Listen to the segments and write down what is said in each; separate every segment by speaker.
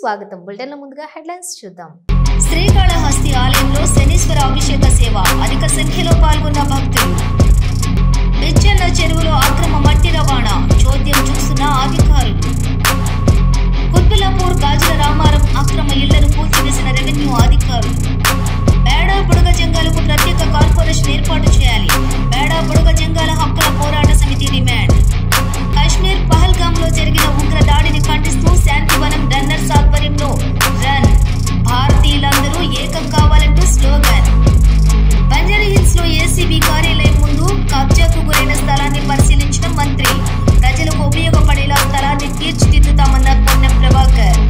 Speaker 1: స్వాగతం. బులెటిన్ల ముందుగా హెడ్లైన్స్ చూద్దాం.
Speaker 2: శ్రీకాళహస్తి ఆలయంలో శనీశ్వర అభిషేక సేవ, అధిక సంఖ్యలో పాల్గొన్న భక్తులు. బిచ్చన్న చెరువులో అక్రమ మట్టి రవాణా, చోద్యం చూస్తున్న అధికారులు. కుత్బుల్లాపూర్ గాజుల రామారం అక్రమ ఇళ్లను కూల్చివేసిన రెవెన్యూ అధికారులు. బేడా బుడగ జంగాలకు ప్రత్యేక కార్పొరేషన్ ఏర్పాటు చేయాలి, బేడా బుడగ జంగాల హక్కుల పోరాట సమితి డిమాండ్. కశ్మీర్ పహల్గాంలో జరిగిన ఉగ్ర దాడిని ఖండిస్తూ శాంతివనం రన్నర్స్ ఆధ్వర్యంలో రన్, భారతీయులందరూ ఏకం కావాలంటూ స్లోగన్. బంజారాహిల్స్ లో ఏసీబీ కార్యాలయం ముందు కబ్జాకు గురైన స్థలాన్ని పరిశీలించిన మంత్రి. ప్రజలకు ఉపయోగపడేలా స్థలాన్ని తీర్చిదిద్దుతామన్న పొన్నం ప్రభాకర్.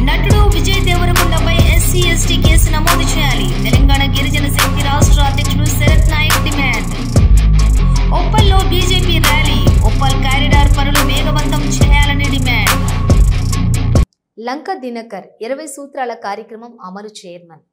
Speaker 2: నటుడు విజయ్ దేవరకొండపై ఎస్సీ ఎస్టీ కేసు నమోదు చేయాలి, తెలంగాణ గిరిజన శక్తి రాష్ట్ర అధ్యక్షుడు శరత్ నాయక్ డిమాండ్. ఉప్పల్లో బీజేపీ ర్యాలీ, ఉప్పల్ కారిడార్ పనులు వేగవంతం చేయాలని డిమాండ్.
Speaker 1: లంక దినకర్ 20 సూత్రాల కార్యక్రమం అమలు చైర్మన్.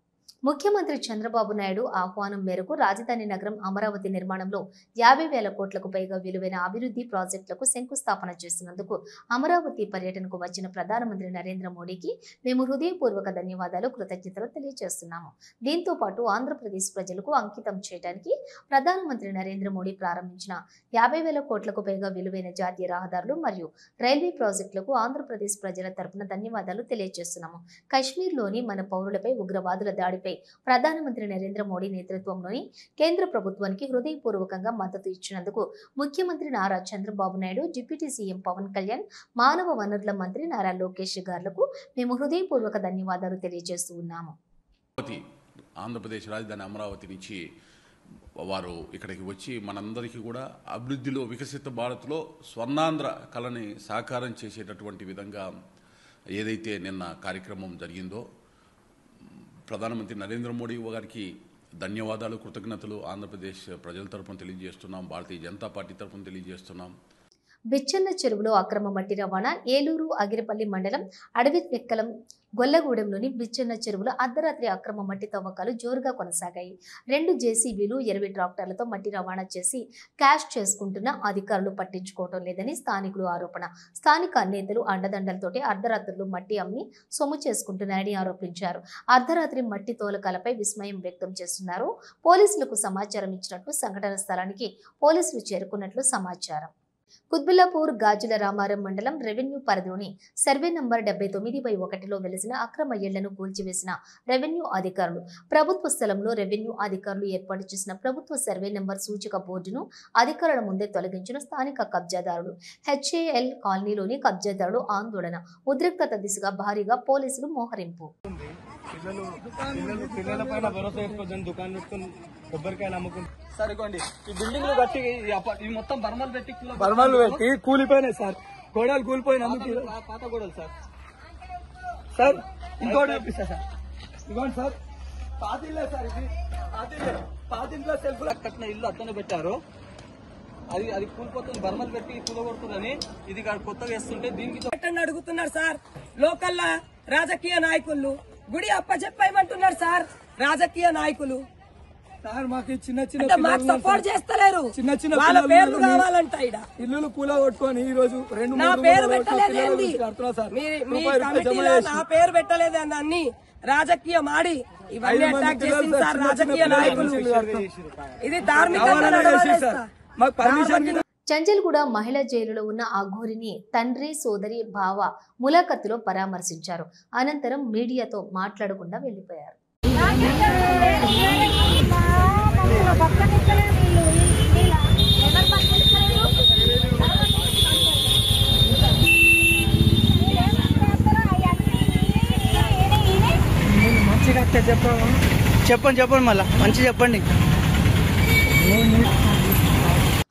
Speaker 1: ముఖ్యమంత్రి చంద్రబాబు నాయుడు ఆహ్వానం మేరకు రాజధాని నగరం అమరావతి నిర్మాణంలో 50,000 కోట్లకు పైగా విలువైన అభివృద్ధి ప్రాజెక్టులకు శంకుస్థాపన చేసినందుకు అమరావతి పర్యటనకు వచ్చిన ప్రధానమంత్రి నరేంద్ర మోడీకి మేము హృదయపూర్వక ధన్యవాదాలు, కృతజ్ఞతలు తెలియజేస్తున్నాము. దీంతో పాటు ఆంధ్రప్రదేశ్ ప్రజలకు అంకితం చేయడానికి ప్రధానమంత్రి నరేంద్ర మోడీ ప్రారంభించిన 50,000 కోట్లకు పైగా విలువైన జాతీయ రహదారులు మరియు రైల్వే ప్రాజెక్టులకు ఆంధ్రప్రదేశ్ ప్రజల తరపున ధన్యవాదాలు తెలియజేస్తున్నాము. కశ్మీర్లోని మన పౌరులపై ఉగ్రవాదుల దాడిపై ప్రధానమంత్రి నరేంద్ర మోడీ నేతృత్వంలోని కేంద్ర ప్రభుత్వానికి హృదయపూర్వకంగా మద్దతు ఇచ్చినందుకు ముఖ్యమంత్రి నారా చంద్రబాబు నాయుడు, డిప్యూటీ సీఎం పవన్ కళ్యాణ్, మానవ వనరుల మంత్రి నారా లోకేష్ గారులకు మేము హృదయపూర్వక ధన్యవాదాలు తెలియజేస్తూ ఉన్నాము.
Speaker 3: ఆంధ్రప్రదేశ్ రాజధాని అమరావతి నుంచి వారు ఇక్కడికి వచ్చి మనందరికీ కూడా అభివృద్ధిలో, వికసిత భారత్లో స్వర్ణాంధ్ర కళని సాకారం చేసేటటువంటి విధంగా ఏదైతే నిన్న కార్యక్రమం జరిగిందో, ప్రధానమంత్రి నరేంద్ర మోడీ గారికి ధన్యవాదాలు, కృతజ్ఞతలు ఆంధ్రప్రదేశ్ ప్రజల తరపున తెలియజేస్తున్నాం, భారతీయ జనతా పార్టీ తరపున తెలియజేస్తున్నాం.
Speaker 1: బిచ్చన్న చెరువులో అక్రమ మట్టి రవాణా. ఏలూరు అగిరిపల్లి మండలం అడవివెక్కలం గొల్లగూడెంలోని బిచ్చన్న చెరువులో అర్ధరాత్రి అక్రమ మట్టి తవ్వకాలు జోరుగా కొనసాగాయి. 2 జేసీబీలు 20 ట్రాక్టర్లతో మట్టి రవాణా చేసి క్యాష్ చేసుకుంటున్న అధికారులు పట్టించుకోవటం లేదని స్థానికులు ఆరోపణ. స్థానిక నేతలు అండదండలతోటి అర్ధరాత్రులు మట్టి అమ్మి సొమ్ము చేసుకుంటున్నారని ఆరోపించారు. అర్ధరాత్రి మట్టి తోలకాలపై విస్మయం వ్యక్తం చేస్తున్నారు. పోలీసులకు సమాచారం ఇచ్చినట్లు, సంఘటన స్థలానికి పోలీసులు చేరుకున్నట్లు సమాచారం. కుత్బుల్లాపూర్ గాజుల రామారం మండలం రెవెన్యూ పరిధిలోని సర్వే నంబర్ 79/1లో వెలిసిన అక్రమ ఇళ్లను కూల్చివేసిన రెవెన్యూ అధికారులు. ప్రభుత్వ స్థలంలో రెవెన్యూ అధికారులు ఏర్పాటు చేసిన ప్రభుత్వ సర్వే నంబర్ సూచిక బోర్డును అధికారుల ముందే తొలగించిన స్థానిక కబ్జాదారులు. హెచ్ఏఎల్ కాలనీలోని కబ్జాదారులు ఆందోళన. ఉద్రిక్తత దిశగా భారీగా పోలీసులు మోహరింపు.
Speaker 4: పిల్లల పైన భరోసా వేసుకోవద్దని దుకాణం పెట్టుకుని కొబ్బరికాయలు అమ్ముకుంటారు. సార్ ఇవ్వండి, ఈ బిల్డింగ్లు కట్టి ఈ మొత్తం బర్మలు పెట్టి కూలిపోయినాయి సార్. గోడలు కూలిపోయినాయి, పాత గోడలు సార్. సార్ ఇంకోటి చూపిస్తా సార్, ఇవ్వండి సార్. పాతిల్లే సార్, ఇది పాతింట్లో సెల్ఫ్ కట్టిన ఇల్లు అట్లనే పెట్టారు. అది కూలిపోతుంది, బర్మలు పెట్టి కూలగొడుతుందని ఇది కొత్తగా వేస్తుంటే దీనికి
Speaker 5: అడుగుతున్నారు సార్. లోకల్ రాజకీయ నాయకులు గుడి అప్పచెప్పేయమంటున్నారు సార్. రాజకీయ నాయకులు
Speaker 4: సార్ మాకు చిన్న
Speaker 5: సపోర్ట్ చేస్తలేరు. వాళ్ళ పేర్లు కావాలంట.
Speaker 4: ఇల్లు కూల కొట్టుకొని ఈ రోజు
Speaker 5: నా పేరు పెట్టలేదేంది, నా పేరు పెట్టలేదండి. అన్ని రాజకీయ మాడి ఇవన్నీ అటాక్ చేసింది సార్ రాజకీయ నాయకులు. ఇది ధార్మిక.
Speaker 1: చంచల్గూడ మహిళా జైలులో ఉన్న ఆ ఘోరిని తండ్రి, సోదరి, బావ ములాఖత్తులో పరామర్శించారు. అనంతరం మీడియాతో మాట్లాడకుండా వెళ్లిపోయారు.
Speaker 4: చెప్పండి మళ్ళా మంచి చెప్పండి.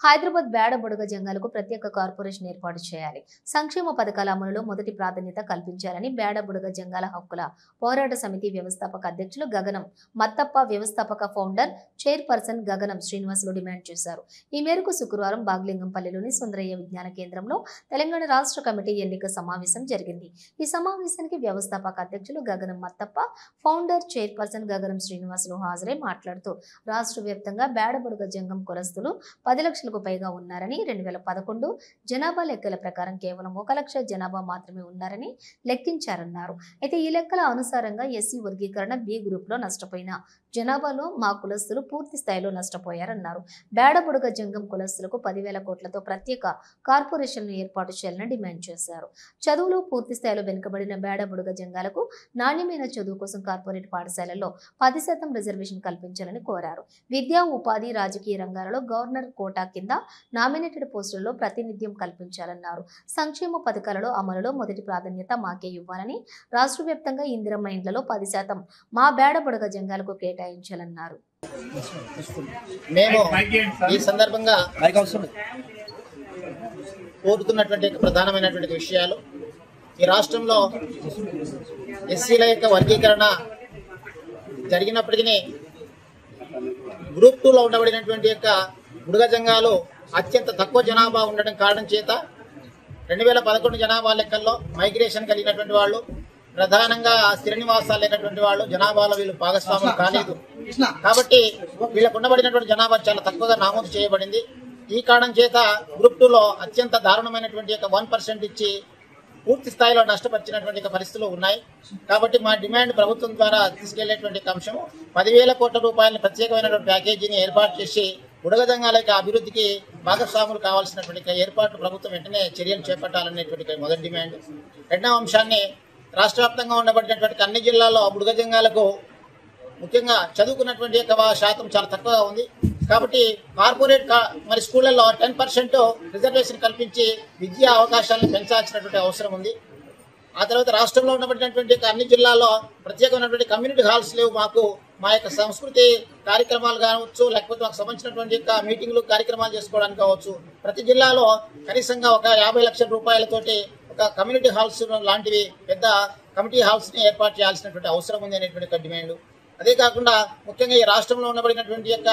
Speaker 1: హైదరాబాద్ బేడ బుడగ జంగాలకు ప్రత్యేక కార్పొరేషన్ ఏర్పాటు చేయాలి, సంక్షేమ పథకాల అమలులో మొదటి ప్రాధాన్యత కల్పించాలని బేడ బుడగ జంగాల హక్కుల పోరాట సమితి వ్యవస్థాపక అధ్యక్షులు గగనం మత్తప్ప, వ్యవస్థాపక ఫౌండర్ చైర్పర్సన్ గగనం శ్రీనివాసులు డిమాండ్ చేశారు. ఈ మేరకు శుక్రవారం బాగ్లింగంపల్లిలోని సుందరయ్య విజ్ఞాన కేంద్రంలో తెలంగాణ రాష్ట్ర కమిటీ ఎన్నిక సమావేశం జరిగింది. ఈ సమావేశానికి వ్యవస్థాపక అధ్యక్షులు గగనం మత్తప్ప, ఫౌండర్ చైర్పర్సన్ గగనం శ్రీనివాసులు హాజరై మాట్లాడుతూ రాష్ట్ర వ్యాప్తంగా బేడ బుడగ జంగం కులస్తులు 10 లక్షలకు లక్షలకు పైగా ఉన్నారని, 2011 జనాభా లెక్కల ప్రకారం కేవలం 1 లక్ష జనాభా మాత్రమే ఉన్నారని లెక్కించారన్నారు. అయితే ఈ లెక్కల అనుసారంగా ఎస్సీ వర్గీకరణ బి గ్రూప్ లో నష్టపోయిన జనాభాలో మా కులస్తులు పూర్తి స్థాయిలో నష్టపోయారన్నారు. బేడబుడగ జంగం కులస్తులకు 10,000 కోట్లతో ప్రత్యేక కార్పొరేషన్ను ఏర్పాటు చేయాలని డిమాండ్ చేశారు. చదువులో పూర్తి స్థాయిలో వెనుకబడిన బేడబుడగ జంగాలకు నాణ్యమైన చదువు కోసం కార్పొరేట్ పాఠశాలల్లో 10% రిజర్వేషన్ కల్పించాలని కోరారు. విద్యా, ఉపాధి, రాజకీయ రంగాలలో గవర్నర్ కోటా కింద నామినేటెడ్ పోస్టులలో ప్రాతినిధ్యం కల్పించాలన్నారు. సంక్షేమ పథకాలలో అమలులో మొదటి ప్రాధాన్యత మాకే ఇవ్వాలని, రాష్ట్ర వ్యాప్తంగా ఇందిరమ్మ ఇండ్లలో 10% మా బేడబుడగ జంగాలకు కేటాయించాలన్నారు.
Speaker 6: మేము ఈ సందర్భంగా కోరుతున్నటువంటి ప్రధానమైనటువంటి విషయాలు, ఈ రాష్ట్రంలో ఎస్సీల యొక్క వర్గీకరణ జరిగినప్పటికీ గ్రూప్ 2లో ఉండబడినటువంటి యొక్క బుడగ జంగాలు అత్యంత తక్కువ జనాభా ఉండడం కారణం చేత 2011 జనాభా లెక్కల్లో మైగ్రేషన్ కలిగినటువంటి వాళ్ళు, ప్రధానంగా స్థిర నివాసాలు లేనటువంటి వాళ్ళు జనాభాలో వీళ్ళు భాగస్వాములు కాలేదు. కాబట్టి వీళ్ళకు ఉండబడినటువంటి జనాభా చాలా తక్కువగా నమోదు చేయబడింది. ఈ కారణం చేత గ్రూప్ 2లో అత్యంత దారుణమైనటువంటి యొక్క 1% ఇచ్చి పూర్తి స్థాయిలో నష్టపరిచినటువంటి పరిస్థితులు ఉన్నాయి. కాబట్టి మా డిమాండ్ ప్రభుత్వం ద్వారా తీసుకెళ్లేటువంటి అంశం 10,000 కోట్ల రూపాయల ప్రత్యేకమైనటువంటి ప్యాకేజీని ఏర్పాటు చేసి బుడగ జంగాల యొక్క అభివృద్ధికి భాగస్వాములు కావాల్సినటువంటి ఏర్పాట్లు ప్రభుత్వం వెంటనే చర్యలు చేపట్టాలనేటువంటి మొదటి డిమాండ్. రెండవ అంశాన్ని, రాష్ట్ర వ్యాప్తంగా ఉండబడినటువంటి అన్ని జిల్లాల్లో బుడగ జంగాలకు ముఖ్యంగా చదువుకున్నటువంటి యొక్క శాతం చాలా తక్కువగా ఉంది. కాబట్టి కార్పొరేట్ మరి స్కూళ్లలో 10% రిజర్వేషన్ కల్పించి విద్యా అవకాశాలను పెంచాల్సినటువంటి అవసరం ఉంది. ఆ తర్వాత రాష్ట్రంలో ఉన్నటువంటి అన్ని జిల్లాల్లో ప్రత్యేకమైనటువంటి కమ్యూనిటీ హాల్స్ లేవు. మా యొక్క సంస్కృతి కార్యక్రమాలు కావచ్చు, లేకపోతే మాకు సంబంధించినటువంటి యొక్క మీటింగ్లు కార్యక్రమాలు చేసుకోవడానికి కావచ్చు, ప్రతి జిల్లాలో కనీసంగా ఒక 50 లక్షల రూపాయలతోటి ఒక కమ్యూనిటీ హాల్స్ లాంటివి పెద్ద కమిటీ హాల్స్ ని ఏర్పాటు చేయాల్సినటువంటి అవసరం ఉంది అనేటువంటి డిమాండ్. అదే కాకుండా ముఖ్యంగా ఈ రాష్ట్రంలో ఉండబడినటువంటి యొక్క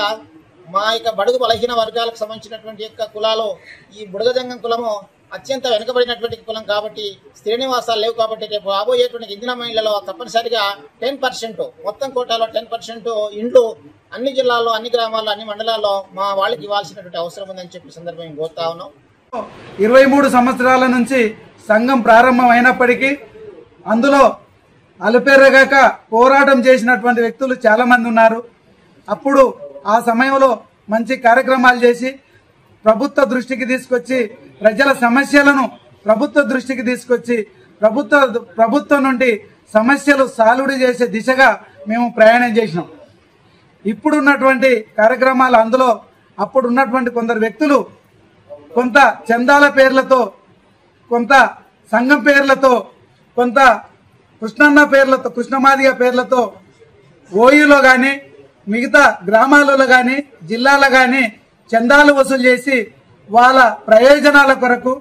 Speaker 6: మా యొక్క బడుగు బలహీన వర్గాలకు సంబంధించినటువంటి యొక్క కులాలు, ఈ బుడగ జంగం కులము అత్యంత వెనుకబడినటువంటి కులం కాబట్టి స్థిర నివాసాలు లేవు. కాబట్టి రేపు రాబోయేటువంటి ఇందిరమ్మ ఇళ్లలో తప్పనిసరిగా 10%, మొత్తం కోటాలో 10% ఇండ్లు అన్ని జిల్లాల్లో, అన్ని గ్రామాల్లో, అన్ని మండలాల్లో మా వాళ్ళకి ఇవ్వాల్సినటువంటి అవసరం ఉందని చెప్పి సందర్భంగా కోరుతా ఉన్నాం.
Speaker 7: 23 సంవత్సరాల నుంచి సంఘం ప్రారంభం అయినప్పటికీ అందులో అలుపెరగక పోరాటం చేసినటువంటి వ్యక్తులు చాలా మంది ఉన్నారు. అప్పుడు ఆ సమయంలో మంచి కార్యక్రమాలు చేసి ప్రభుత్వ దృష్టికి తీసుకొచ్చి ప్రజల సమస్యలను ప్రభుత్వ దృష్టికి తీసుకొచ్చి ప్రభుత్వం నుండి సమస్యలు సాల్వ్ చేసే దిశగా మేము ప్రయాణం చేసినాం. ఇప్పుడున్నటువంటి కార్యక్రమాలు అందులో అప్పుడు ఉన్నటువంటి కొందరు వ్యక్తులు కొంత చందాల పేర్లతో, కొంత సంఘం పేర్లతో, కొంత కృష్ణన్న పేర్లతో, కృష్ణమాదిగ పేర్లతో ఓయూలో కానీ మిగతా గ్రామాలలో కానీ జిల్లాలో కానీ చందాలు వసూలు చేసి వాళ్ళ ప్రయోజనాల కొరకు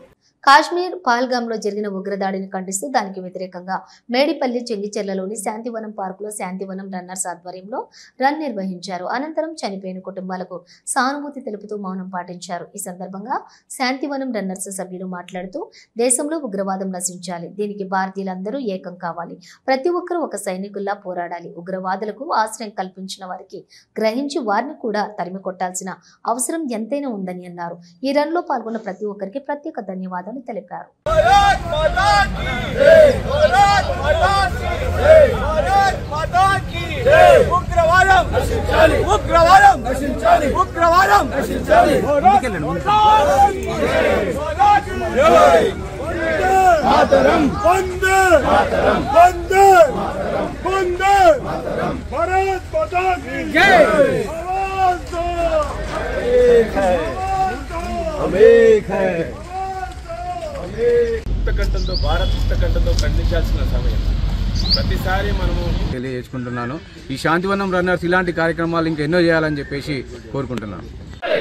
Speaker 1: కాశ్మీర్ పహల్గామ్లో జరిగిన ఉగ్రదాడిని ఖండిస్తూ దానికి వ్యతిరేకంగా మేడిపల్లి చెంగిచెర్లలోని శాంతివనం పార్కులో శాంతివనం రన్నర్స్ ఆధ్వర్యంలో రన్ నిర్వహించారు. అనంతరం చనిపోయిన కుటుంబాలకు సానుభూతి తెలుపుతూ మౌనం పాటించారు. ఈ సందర్భంగా శాంతివనం రన్నర్స్ సభ్యులు మాట్లాడుతూ, దేశంలో ఉగ్రవాదం నశించాలి, దీనికి భారతీయులందరూ ఏకం కావాలి, ప్రతి ఒక్కరూ ఒక సైనికుల్లా పోరాడాలి, ఉగ్రవాదులకు ఆశ్రయం కల్పించిన వారికి గ్రహించి వారిని కూడా తరిమి కొట్టాల్సిన అవసరం ఎంతైనా ఉందని అన్నారు. ఈ రన్ లో పాల్గొన్న ప్రతి ఒక్కరికి ప్రత్యేక ధన్యవాదాలు తెలిపారు.
Speaker 8: ముక్తకంఠంతో భారత్ ముక్తకంఠంతో ఖండించాల్సిన సమయం ప్రతిసారి మనము తెలియజేసుకుంటున్నాను. ఈ శాంతివనం రన్నర్స్ ఇలాంటి కార్యక్రమాలు ఇంకా ఎన్నో చేయాలని చెప్పేసి కోరుకుంటున్నాను.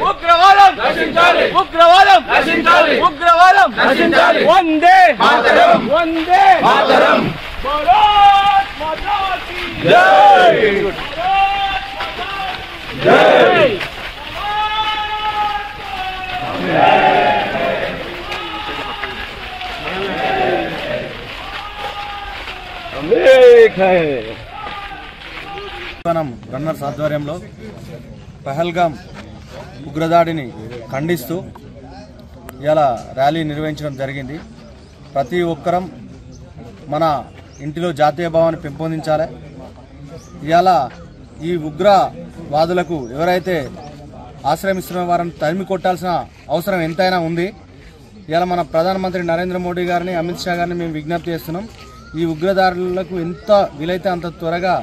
Speaker 4: ఉగ్రవాదం నశించాలి, ఉగ్రవాదం నశించాలి, ఉగ్రవాదం నశించాలి. వందే మాతరం, వందే మాతరం. భారత్ మాతా కీ జై, భారత్ మాతా కీ జై.
Speaker 9: మనం రన్నర్స్ ఆధ్వర్యంలో పహల్గామ్ ఉగ్రదాడిని ఖండిస్తూ ఇలా ర్యాలీ నిర్వహించడం జరిగింది. ప్రతి ఒక్కరం మన ఇంటిలో జాతీయ భావాన్ని పెంపొందించాలి. ఇవాళ ఈ ఉగ్రవాదులకు ఎవరైతే ఆశ్రమిస్తున్న వారిని తరిమి కొట్టాల్సిన అవసరం ఎంతైనా ఉంది. ఇవాళ మన ప్రధానమంత్రి నరేంద్ర మోడీ గారిని, అమిత్ షా గారిని మేము విజ్ఞప్తి చేస్తున్నాం. ఈ ఉగ్రదారులకు ఎంత వీలైతే అంత త్వరగా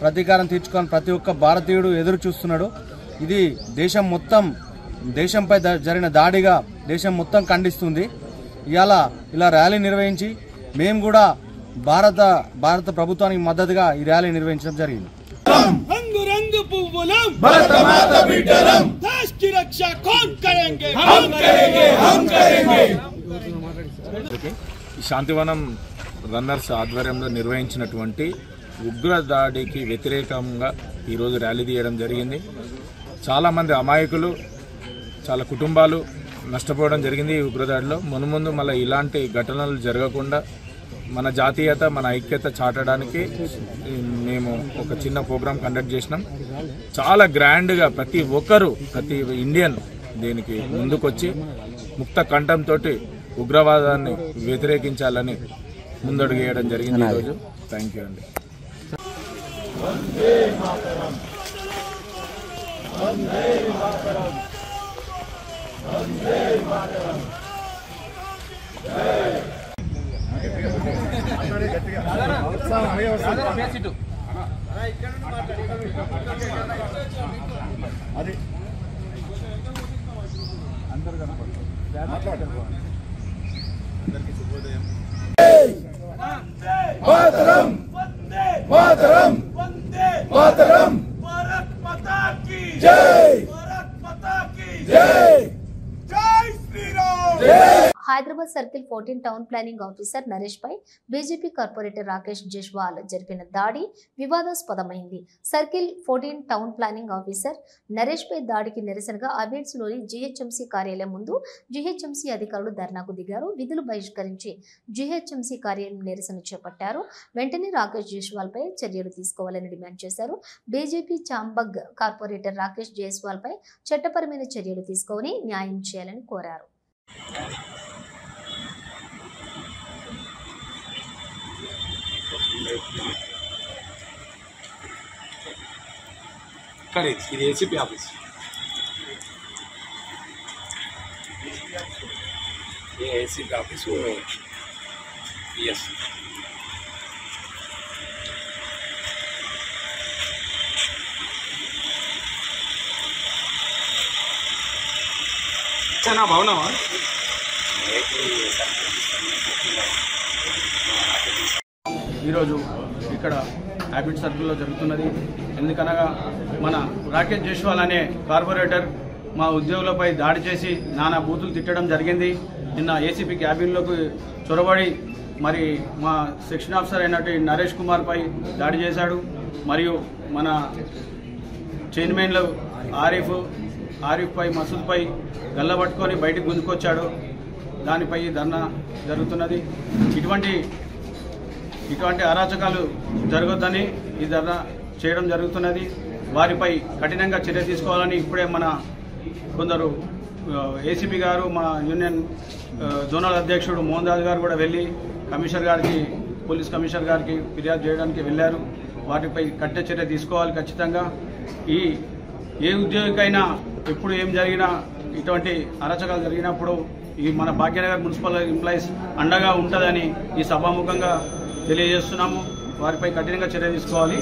Speaker 9: ప్రతీకారం తీర్చుకొని ప్రతి ఒక్క భారతీయుడు ఎదురు చూస్తున్నాడు. ఇది దేశంపై జరిగిన దాడిగా దేశం మొత్తం ఖండిస్తుంది. ఇలా ర్యాలీ నిర్వహించి మేము కూడా భారత ప్రభుత్వానికి మద్దతుగా ఈ ర్యాలీ నిర్వహించడం జరిగింది.
Speaker 10: శాంతివనం రన్నర్స్ ఆధ్వర్యంలో నిర్వహించినటువంటి ఉగ్ర దాడికి వ్యతిరేకంగా ఈరోజు ర్యాలీ తీయడం జరిగింది. చాలామంది అమాయకులు, చాలా కుటుంబాలు నష్టపోవడం జరిగింది ఈ ఉగ్రదాడిలో. మున్ముందు మళ్ళీ ఇలాంటి ఘటనలు జరగకుండా మన జాతీయత, మన ఐక్యత చాటడానికి మేము ఒక చిన్న ప్రోగ్రాం కండక్ట్ చేసినాం. చాలా గ్రాండ్గా ప్రతి ఇండియన్ దీనికి ముందుకొచ్చి ముక్త కంఠంతో ఉగ్రవాదాన్ని వ్యతిరేకించాలని ముందడుగు వేయడం జరిగింది ఈరోజు. థ్యాంక్ యూ అండి.
Speaker 11: మాతరం మాతరం మాతరం భారత్ మాతా కీ జై భారత్ మాతా కీ జై జై Shri Ram.
Speaker 1: Hyderabad circle 14 town planning officer Naresh పై బీజేపీ కార్పొరేటర్ రాకేష్ జైస్వాల్ జరిపిన దాడి వివాదాస్పదమైంది. Circle 14 town planning officer Naresh పై దాడికి నిరసనగా అబేడ్స్ లోని జీహెచ్ఎంసీ కార్యాలయం ముందు జీహెచ్ఎంసీ అధికారులు ధర్నాకు దిగారు. విధులు బహిష్కరించి జీహెచ్ఎంసీ కార్యాలయం నిరసన చేపట్టారు. వెంటనే రాకేష్ జైస్వాల్ పై చర్యలు తీసుకోవాలని డిమాండ్ చేశారు. బీజేపీ చాంబగ్ కార్పొరేటర్ రాకేష్ జైస్వాల్ పై చట్టపరమైన చర్యలు తీసుకొని న్యాయం చేయాలని కోరారు.
Speaker 10: ఇది ఏసీపీ ఆఫీస్. ACP office. ఎస్ నా భవనమా?
Speaker 12: ఈరోజు ఇక్కడ హ్యాబిట్ సర్కిల్లో జరుగుతున్నది. ఎందుకనగా మన రాకేష్ జైస్వాల్ అనే కార్పొరేటర్ మా ఉద్యోగులపై దాడి చేసి నానా బూతులు తిట్టడం జరిగింది. నిన్న ఏసీపీ క్యాబిన్లోకి చొరబడి మరి మా సెక్షన్ ఆఫీసర్ అయినటువంటి నరేష్ కుమార్ పై దాడి చేశాడు. మరియు మన చైర్మన్లు ఆరిఫ్ పై మసూద్ పై గల్లబట్టుకొని బయటకు గుంజుకొచ్చాడు. దానిపై ధర్నా జరుగుతున్నది. ఇటువంటి అరాచకాలు జరగొద్దని ఈ ధర్నా చేయడం జరుగుతున్నది. వారిపై కఠినంగా చర్య తీసుకోవాలని ఇప్పుడే మన కొందరు ఏసీపీ గారు, మా యూనియన్ జోనల్ అధ్యక్షుడు మోహన్ దాస్ గారు కూడా వెళ్ళి పోలీస్ కమిషనర్ గారికి ఫిర్యాదు చేయడానికి వెళ్ళారు. వాటిపై కఠిన చర్య తీసుకోవాలి ఖచ్చితంగా. ఏ ఉద్యోగికైనా ఎప్పుడు ఏం జరిగినా, ఇటువంటి అరాచకాలు జరిగినప్పుడు ఈ మన భాగ్యనగర్ మున్సిపల్ ఎంప్లాయీస్ అండగా ఉంటుందని ఈ సభాముఖంగా తెలియజేస్తున్నాము. వారిపై కఠినంగా చర్య తీసుకోవాలి.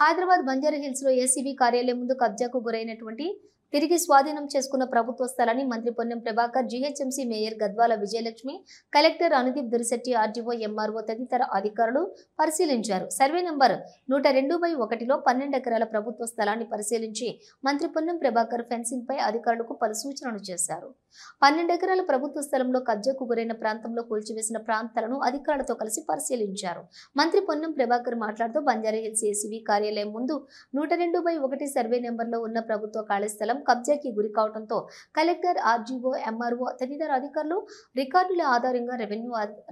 Speaker 1: హైదరాబాద్ బంజారా హిల్స్ లో ఏసీబీ కార్యాలయం ముందు కబ్జాకు గురైనటువంటి తిరిగి స్వాధీనం చేసుకున్న ప్రభుత్వ స్థలాన్ని మంత్రి Ponnam Prabhakar, GHMC mayor Gadwal Vijayalakshmi, collector Anudeep Durishetti, RDO, MRO తదితర అధికారులు పరిశీలించారు. సర్వే నంబర్ 102/1లో 12 ఎకరాల ప్రభుత్వ స్థలాన్ని పరిశీలించి మంత్రి పొన్నం ప్రభాకర్ ఫెన్సింగ్ పై అధికారులకు పలు సూచనలు చేశారు. 12 ఎకరాల ప్రభుత్వ స్థలంలో కబ్జాకు గురైన ప్రాంతంలో కూల్చివేసిన ప్రాంతాలను అధికారులతో కలిసి పరిశీలించారు. మంత్రి పొన్నం ప్రభాకర్ మాట్లాడుతూ బంజారా హిల్స్ ఏసీబీ కార్యాలయం ముందు 102/1 సర్వే నెంబర్లో ఉన్న ప్రభుత్వ ఖాళీ స్థలం స్థలం కబ్జాకి గురి కావడంతో కలెక్టర్, ఆర్జీఓ, ఎంఆర్ఓ తదితర అధికారులు రికార్డుల ఆధారంగా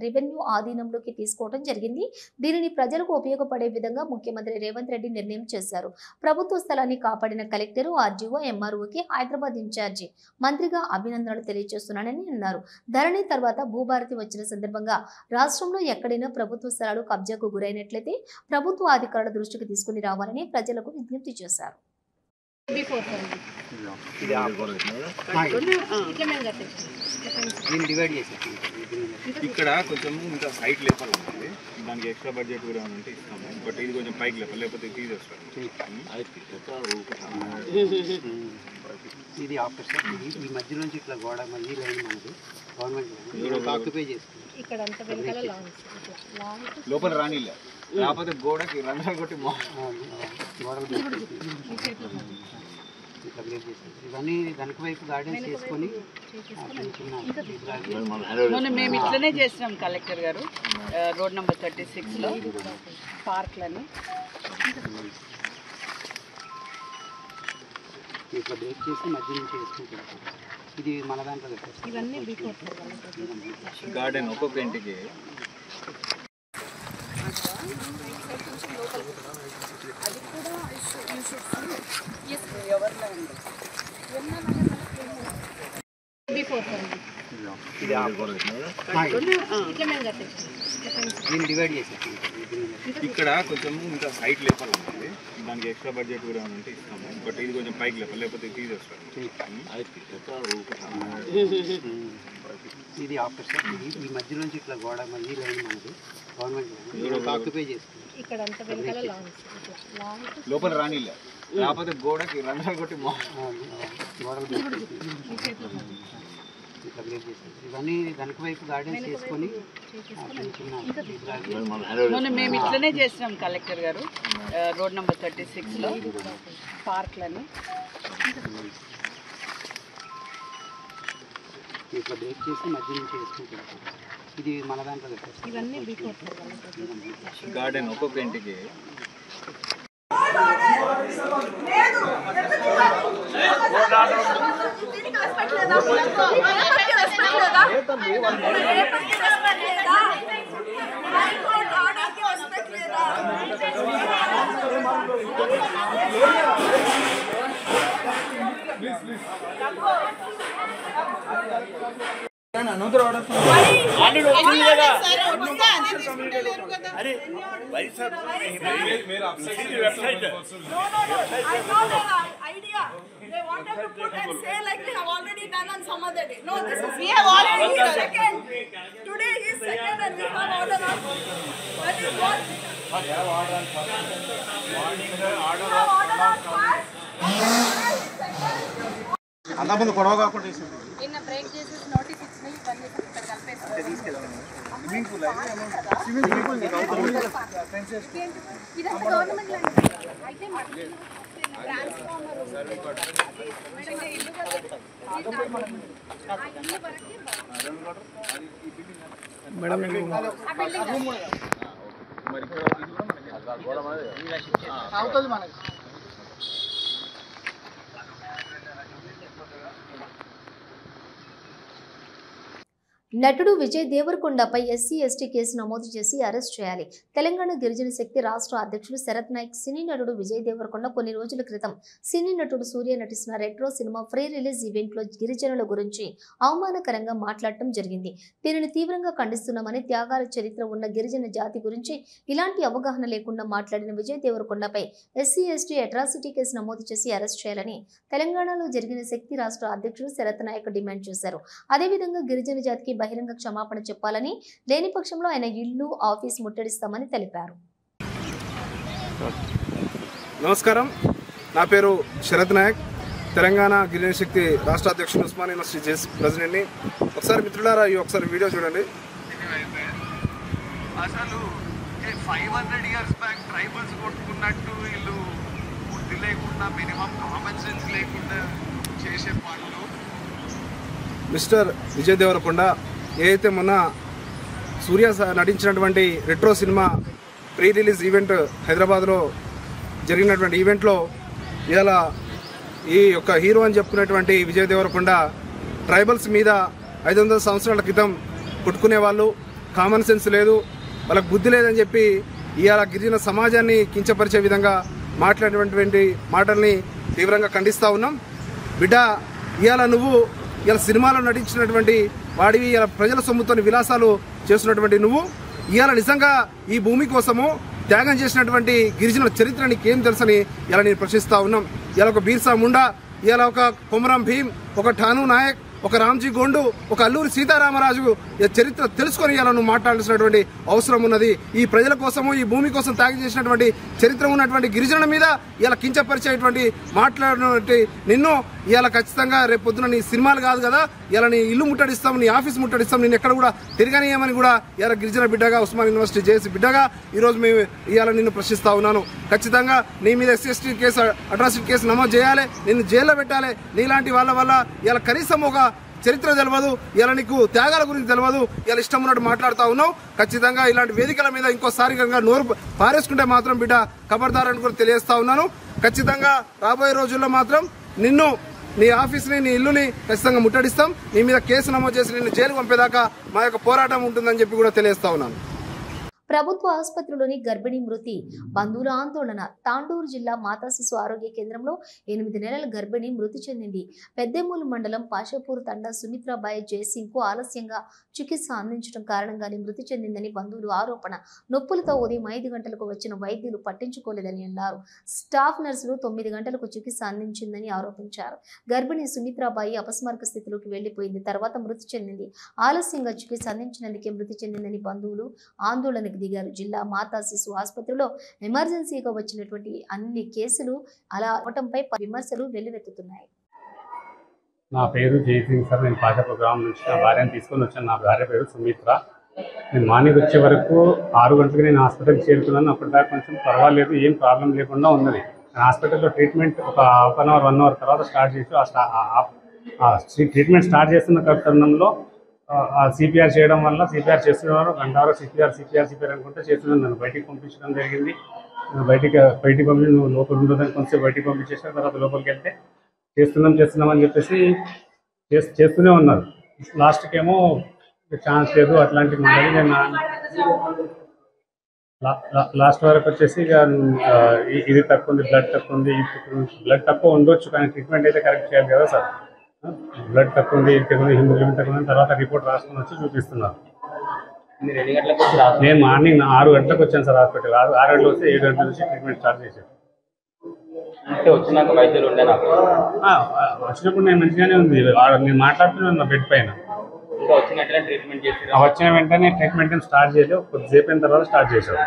Speaker 1: రెవెన్యూ ఆధీనంలోకి తీసుకోవడం జరిగింది. దీనిని ప్రజలకు ఉపయోగపడే విధంగా ముఖ్యమంత్రి రేవంత్ రెడ్డి నిర్ణయం చేశారు. ప్రభుత్వ స్థలాన్ని కాపాడిన కలెక్టర్, ఆర్జీఓ, ఎంఆర్ఓకి హైదరాబాద్ ఇన్ఛార్జి మంత్రిగా అభినందనలు తెలియజేస్తున్నానని అన్నారు. ధరణి తర్వాత భూభారతి వచ్చిన సందర్భంగా రాష్ట్రంలో ఎక్కడైనా ప్రభుత్వ స్థలాలు కబ్జాకు గురైనట్లయితే ప్రభుత్వ అధికారుల దృష్టికి తీసుకుని రావాలని ప్రజలకు విజ్ఞప్తి చేశారు.
Speaker 8: ఇక్కడ కొంచెం ఇంకా హైట్ లేపాలి ఉంటుంది, దానికి ఎక్స్ట్రా బడ్జెట్ కూడా ఉంటే ఇస్తాము. బట్ ఇది కొంచెం పైకి లేపాలి, లేకపోతే తీసేస్తాం.
Speaker 13: ఇది ఆఫ్టర్ సార్ ఈ మధ్య నుంచి ఇట్లా గోడ మళ్ళీ లైన్ మనది గవర్నమెంట్ ఆక్యుపై చేస్తుంది.
Speaker 8: లోపల రానిలే, లేకపోతే గోడకి రంధ్రాలు కొట్టి
Speaker 13: గోడలు ఇట్లా బ్రేక్ చేస్తుంది. ఇవన్నీ వెనక వైపు గార్డెన్స్ చేసుకొని
Speaker 14: మొన్న మేము ఇట్లనే చేసినాం కలెక్టర్ గారు. రోడ్ నెంబర్ 36లో పార్క్లని
Speaker 13: ఇట్లా బ్రేక్ చేసి మధ్య నుంచి వేసుకుంటాం. ఇది మన దాంట్లో
Speaker 14: ఇవన్నీ
Speaker 8: గార్డెన్ ఒక్కొక్క ఇంటికి
Speaker 13: డివైడ్ చేసి
Speaker 8: ఇక్కడ కొంచెం ఇంకా హైట్ లేపాలి ఉంటుంది, దానికి ఎక్స్ట్రా బడ్జెట్ కూడా ఉంటే ఇస్తాము. బట్ ఇది కొంచెం పైకి లేపాలి, లేకపోతే తీసేస్తాం.
Speaker 13: ఇది ఆఫ్టర్ సార్ ఈ మధ్య నుంచి ఇట్లా గోడ మళ్ళీ లైన్ మనది గవర్నమెంట్ ఆక్యుపై చేస్తుంది.
Speaker 8: లోపల రానిలే, లేకపోతే గోడకి రంధ్రాలు కొట్టి
Speaker 13: గోడలు ఇట్లా బ్రేక్ చేస్తుంది. ఇవన్నీ వెనక వైపు గార్డెన్స్ చేసుకొని
Speaker 14: మొన్న మేము ఇట్లనే చేసినాం కలెక్టర్ గారు. రోడ్ నెంబర్ 36లో పార్క్లని
Speaker 13: ఇట్లా బ్రేక్ చేసి మధ్య నుంచి వేసుకుంటాం. ఇది మన దాంట్లో
Speaker 14: ఇవన్నీ
Speaker 8: గార్డెన్ ఒక్కొక్క ఇంటికి
Speaker 15: They wanted to put and say like we have already done on some other day. No, this is we have already second. Today is second and we have order on. That is what. We have order on first. We have order on first.
Speaker 9: అంతా ముందు గొడవ కాకుండా
Speaker 15: నిన్న break చేసి notice ఇచ్చిన ఇవన్నీ ఇక్కడ కలిపేస్తారు.
Speaker 9: Swimming pool
Speaker 15: ఇదంతా గవర్నమెంట్ ల్యాండ్ అయితే ట్రాన్స్ఫార్మర్
Speaker 9: అవుతుంది మనకి.
Speaker 1: నటుడు విజయ్ దేవరకొండపై ఎస్సీ ఎస్టీ కేసు నమోదు చేసి అరెస్ట్ చేయాలి. తెలంగాణ గిరిజన శక్తి రాష్ట్ర అధ్యక్షుడు శరత్ నాయక్ సినీ నటుడు విజయ్ దేవరకొండ కొన్ని రోజుల క్రితం సినీ నటుడు సూర్య నటిస్తున్న రెట్రో సినిమా ఫ్రీ రిలీజ్ ఈవెంట్లో గిరిజనుల గురించి అవమానకరంగా మాట్లాడటం జరిగింది. దీనిని తీవ్రంగా ఖండిస్తున్నామని, త్యాగాల చరిత్ర ఉన్న గిరిజన జాతి గురించి ఇలాంటి అవగాహన లేకుండా మాట్లాడిన విజయ్ దేవరకొండపై ఎస్సీ ఎస్టీ అట్రాసిటీ కేసు నమోదు చేసి అరెస్ట్ చేయాలని తెలంగాణలో జరిగిన శక్తి రాష్ట్ర అధ్యక్షుడు శరత్ నాయక్ డిమాండ్ చేశారు. అదేవిధంగా గిరిజన జాతికి బహిరంగ క్షమాపణ చెప్పాలని, లేని పక్షంలో ఆయన ఇల్లు, ఆఫీస్ ముట్టడిస్తామని తెలిపారు.
Speaker 16: నమస్కారం, నా పేరు శరత్ నాయక్, తెలంగాణ గిరిజన శక్తి రాష్ట్ర అధ్యక్షుడు, ఉస్మాన్ యూనివర్సిటీ ప్రెసిడెంట్ని. ఒకసారి మిత్రులారా ఈ ఒకసారి వీడియో చూడండి.
Speaker 17: అసలు 500 years బ్యాక్ ట్రైబల్స్ కొట్టుకున్నట్టు వీళ్ళు బుద్ధి లేకుండా, మినిమం కామన్ సెన్స్ లేకుండా చేసే పనులు.
Speaker 16: మిస్టర్ విజయ్ దేవరకొండ ఏదైతే మొన్న సూర్య నటించినటువంటి retro cinema pre release event హైదరాబాద్లో జరిగినటువంటి ఈవెంట్లో ఇలా ఈ యొక్క హీరో అని చెప్పుకునేటువంటి విజయ్ దేవరకొండ ట్రైబల్స్ మీద 500 సంవత్సరాల క్రితం కొట్టుకునే వాళ్ళు, కామన్ సెన్స్ లేదు, వాళ్ళకి బుద్ధి లేదని చెప్పి ఇవాళ గిరిజన సమాజాన్ని కించపరిచే విధంగా మాట్లాడినటువంటి మాటల్ని తీవ్రంగా ఖండిస్తూ ఉన్నాం. బిడ్డ, ఇవాళ నువ్వు ఇవాళ సినిమాలో నటించినటువంటి వాడివి, ఇలా ప్రజల సొమ్ముతో విలాసాలు చేస్తున్నటువంటి నువ్వు ఇవాళ నిజంగా ఈ భూమి కోసము త్యాగం చేసినటువంటి గిరిజనుల చరిత్ర నీకేం తెలుసని ఇలా నేను ప్రశ్నిస్తా ఉన్నాం. ఇలా ఒక బీర్సా ముండా, ఇలా ఒక కొమరం భీం, ఒక ఠాను నాయక్, ఒక రామ్జీ గోండు, ఒక అల్లూరి సీతారామరాజు చరిత్ర తెలుసుకొని ఇలా నువ్వు మాట్లాడాల్సినటువంటి అవసరం ఉన్నది. ఈ ప్రజల కోసము ఈ భూమి కోసం త్యాగం చేసినటువంటి చరిత్ర ఉన్నటువంటి గిరిజనుల మీద ఇలా కించపరిచేటువంటి మాట్లాడినటువంటి నిన్ను ఇలా ఖచ్చితంగా రేపు పొద్దున నీ సినిమాలు కాదు కదా, ఇలా నీ ఇల్లు ముట్టడిస్తాం, నీ ఆఫీస్ ముట్టడిస్తాం, నేను ఎక్కడ కూడా తిరగనీయమని కూడా ఇలా గిరిజన బిడ్డగా, ఉస్మాన్ యూనివర్సిటీ జేసీ బిడ్డగా ఈరోజు మేము ఇవాళ నిన్ను ప్రశ్నిస్తా ఉన్నాను. ఖచ్చితంగా నీ మీద SC/ST కేసు, అట్రాసిటీ కేసు నమోదు చేయాలి, నిన్ను జైల్లో పెట్టాలి. నీలాంటి వాళ్ళ వల్ల ఇలా కనీసం ఒక చరిత్ర తెలియదు, ఇలా నీకు త్యాగాల గురించి తెలియదు, ఇలా ఇష్టం ఉన్నట్టు మాట్లాడుతూ ఉన్నావు. ఖచ్చితంగా ఇలాంటి వేదికల మీద ఇంకోసారి నోరు పారేసుకుంటే మాత్రం బిడ్డ ఖబర్దారని కూడా తెలియజేస్తా ఉన్నాను. ఖచ్చితంగా రాబోయే రోజుల్లో మాత్రం నిన్ను, నీ ఆఫీస్ని, నీ ఇల్లుని ఖచ్చితంగా ముట్టడిస్తాం. నీ మీద కేసు నమోదు చేసి నిన్ను జైలు పంపేదాకా మా యొక్క పోరాటం ఉంటుందని చెప్పి కూడా తెలియజేస్తా ఉన్నాను.
Speaker 1: ప్రభుత్వ ఆసుపత్రిలోని గర్భిణీ మృతి, బంధువుల ఆందోళన. తాండూరు జిల్లా మాతా శిశు ఆరోగ్య కేంద్రంలో 8 నెలల గర్భిణి మృతి చెందింది. పెద్దెమూలు మండలం పాషాపూర్ తండా సుమిత్రాబాయి జయసింగ్ కు ఆలస్యంగా చికిత్స అందించడం కారణంగానే మృతి చెందిందని బంధువులు ఆరోపణ. నొప్పులతో ఉదయం 5 గంటలకు వచ్చిన వైద్యులు పట్టించుకోలేదని అన్నారు. స్టాఫ్ నర్సులు 9 గంటలకు చికిత్స అందించిందని ఆరోపించారు. గర్భిణి సుమిత్రాబాయి అపస్మారక స్థితిలోకి వెళ్లిపోయింది. తర్వాత మృతి చెందింది. ఆలస్యంగా చికిత్స అందించినందుకే మృతి చెందిందని బంధువులు ఆందోళన దిగారు. జిల్లా మాతా శిశు ఆసుపత్రిలో ఎమర్జెన్సీగా వచ్చినటువంటి అన్ని కేసులు అలా అవటంపై విమర్శలు వెల్లువెత్తుతున్నాయి.
Speaker 18: నా పేరు జయసింగ్ సార్. నేను పాషాపూర్ గ్రామం నుంచి నా భార్యను తీసుకొని వచ్చాను. నా భార్య పేరు సుమిత్ర. నేను మార్నింగ్ వచ్చే వరకు 6 గంటలకు నేను హాస్పిటల్కి చేరుకున్నాను. అప్పటిదాకా కొంచెం పర్వాలేదు, ఏం ప్రాబ్లం లేకుండా ఉన్నది. హాస్పిటల్లో ట్రీట్మెంట్ ఒక హాఫ్ అన్ అవర్ 1 అవర్ తర్వాత స్టార్ట్ చేసి ట్రీట్మెంట్ స్టార్ట్ చేస్తున్న తరుణంలో CPR చేయడం వల్ల, CPR చేస్తున్నారు, గంట వరకు CPR అనుకుంటే చేస్తున్నాను. నన్ను బయటికి పంపించడం జరిగింది. బయటికి పంపించి నువ్వు లోపల ఉండదని కొంచెం బయటికి పంపించేసిన తర్వాత లోపలికి వెళ్తే చేస్తున్నాం అని చెప్పేసి చేస్తూనే ఉన్నారు. లాస్ట్కి ఏమో ఛాన్స్ లేదు అట్లాంటి మాటలు. నేను లాస్ట్ వరకు వచ్చేసి ఇక ఇది తక్కువ ఉంది, బ్లడ్ తక్కువ ఉండొచ్చు, కానీ ట్రీట్మెంట్ అయితే కరెక్ట్ చేయాలి కదా సార్. బ్లడ్ తక్కువ ఉంది, హిమోగ్లోబిన్ తక్కువ ఉంది, తర్వాత రిపోర్ట్ రాసుకొని వచ్చి చూపిస్తున్నారు. నేను మార్నింగ్ 6 గంటలకు వచ్చాను సార్ హాస్పిటల్. 6 గంటలకు వస్తే 7 గంటల నుంచి ట్రీట్మెంట్ స్టార్ట్ చేశాను. వచ్చినప్పుడు నేను మంచిగానే ఉంది, నేను మాట్లాడుతున్నాను నా బెడ్ పైన. వచ్చిన వెంటనే ట్రీట్మెంట్ స్టార్ట్ చేయలేదు, కొద్దిసేపు అయిన తర్వాత స్టార్ట్ చేశారు.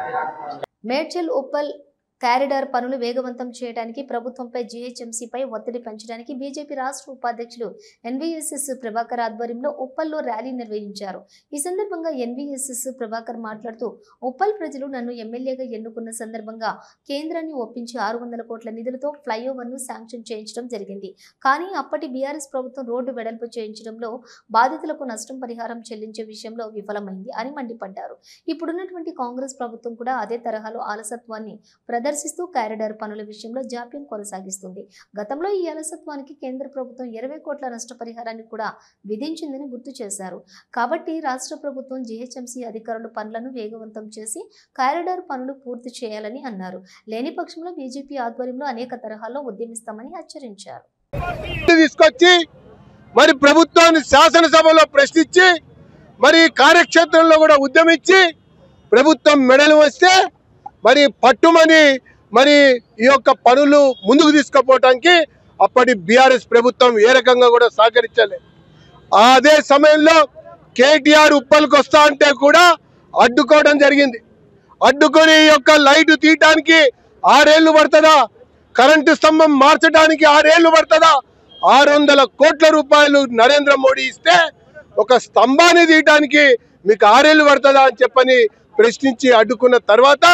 Speaker 1: మేడ్చల్ ఉప్పల్ కారిడార్ పనులు వేగవంతం చేయడానికి ప్రభుత్వంపై జీహెచ్ఎంసీపై ఒత్తిడి పెంచడానికి బీజేపీ రాష్ట్ర ఉపాధ్యక్షులు NVSS ప్రభాకర్ ఆధ్వర్యంలో ఉప్పల్లో ర్యాలీ నిర్వహించారు. ఈ సందర్భంగా NVSS ప్రభాకర్ మాట్లాడుతూ, ఉప్పల్ ప్రజలు నన్ను ఎమ్మెల్యేగా ఎన్నుకున్న సందర్భంగా కేంద్రాన్ని ఒప్పించి 600 కోట్ల నిధులతో ఫ్లైఓవర్ను శాంక్షన్ చేయించడం జరిగింది. కానీ అప్పటి బీఆర్ఎస్ ప్రభుత్వం రోడ్డు వెడల్పు చేయించడంలో బాధితులకు నష్టం పరిహారం చెల్లించే విషయంలో విఫలమైంది అని మండిపడ్డారు. ఇప్పుడున్నటువంటి కాంగ్రెస్ ప్రభుత్వం కూడా అదే తరహాలో అలసత్వాన్ని ప్రదర్శిస్తూ కారిడార్ పనుల విషయంలో జాప్యం కొనసాగిస్తుంది. గతంలో ఈ అలసత్వానికి కేంద్ర ప్రభుత్వం 20 కోట్ల నష్టపరిహారాన్ని కూడా విధించిందని గుర్తు చేశారు. కాబట్టి రాష్ట్ర ప్రభుత్వం జీహెచ్ఎంసీ అధికారులు పనులను వేగవంతం చేసి కారిడార్ పనులు పూర్తి చేయాలని అన్నారు. లేని పక్షంలో బీజేపీ ఆధ్వర్యంలో అనేక తరహాల్లో ఉద్యమిస్తామని హెచ్చరించారు.
Speaker 19: తీసుకొచ్చి మరి ప్రభుత్వాన్ని శాసనసభలో ప్రశ్నించి మరి కార్యక్షేత్రంలో కూడా ఉద్యమించి ప్రభుత్వం మెడలు వస్తే మరి పట్టుమని మరి ఈ యొక్క పనులు ముందుకు తీసుకుపోవటానికి అప్పటి బీఆర్ఎస్ ప్రభుత్వం ఏ రకంగా కూడా సహకరించలేదు. అదే సమయంలో కేటీఆర్ ఉప్పల్కి వస్తా అంటే కూడా అడ్డుకోవడం జరిగింది. అడ్డుకొని ఈ యొక్క లైట్ తీయటానికి 6 ఏళ్లు పడుతుందా, కరెంటు స్తంభం మార్చడానికి 6 ఏళ్లు పడుతుందా, 600 కోట్ల రూపాయలు నరేంద్ర మోడీ ఇస్తే ఒక స్తంభాన్ని తీయటానికి మీకు 6 ఏళ్లు పడుతుందా అని చెప్పని ప్రశ్నించి అడ్డుకున్న తర్వాత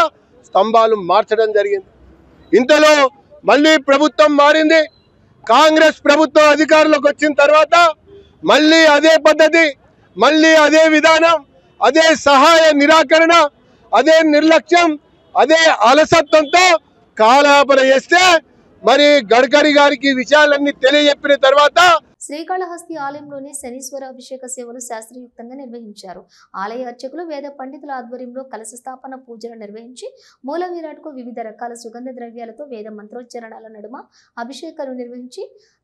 Speaker 19: స్తంభాలు మార్చడం జరిగింది. ఇంతలో మళ్ళీ ప్రభుత్వం మారింది. కాంగ్రెస్ ప్రభుత్వం అధికారంలోకి వచ్చిన తర్వాత మళ్ళీ అదే పద్ధతి, మళ్ళీ అదే విధానం, అదే సహాయ నిరాకరణ, అదే నిర్లక్ష్యం, అదే అలసత్వంతో కాలయాపన చేస్తే మరి గడ్కరీ గారికి విషయాలన్నీ తెలియజెప్పిన తర్వాత
Speaker 1: శ్రీకాళహస్తి ఆలయంలోని శనీశ్వర అభిషేక సేవలు శాస్త్రయుక్తంగా నిర్వహించారు. ఆలయ అర్చకులు వేద పండితుల ఆధ్వర్యంలో కలశ స్థాపన పూజలు నిర్వహించి మూల విరాట్కు వివిధ రకాల సుగంధ ద్రవ్యాలతో వేద మంత్రోచ్చరణల నడుమ అభిషేకాలు నిర్వహించి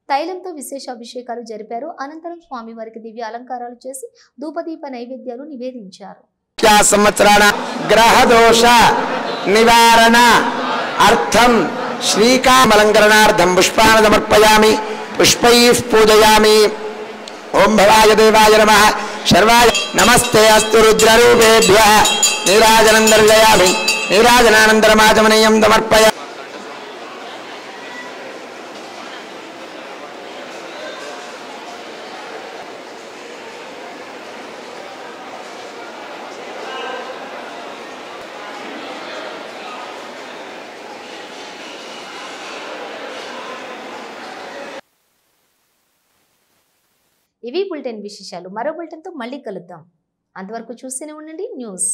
Speaker 1: తైలంతో విశేష అభిషేకాలు జరిపారు. అనంతరం స్వామివారికి దివ్య అలంకారాలు చేసి ధూపదీప నైవేద్యాలు నివేదించారు.
Speaker 20: సంవత్సరాల గ్రహ దోష నివారణ అర్థం శ్రీకామలంకరణార్థం పుష్పాన్ని సమర్పయామి. పుష్పైః పూజయామి. ఓం భవాయ దేవాయ నమః శర్వాయ నమస్తే అస్తు రుద్రరూపేభ్యః నీరాజనం దర్శయామి. నీరాజనానంతరమాచమనీయం సమర్పయామి.
Speaker 1: ఇవి బులెటిన్ విశేషాలు. మరో బులెటిన్తో మళ్ళీ కలుద్దాం. అంతవరకు చూస్తూనే ఉండండి న్యూస్.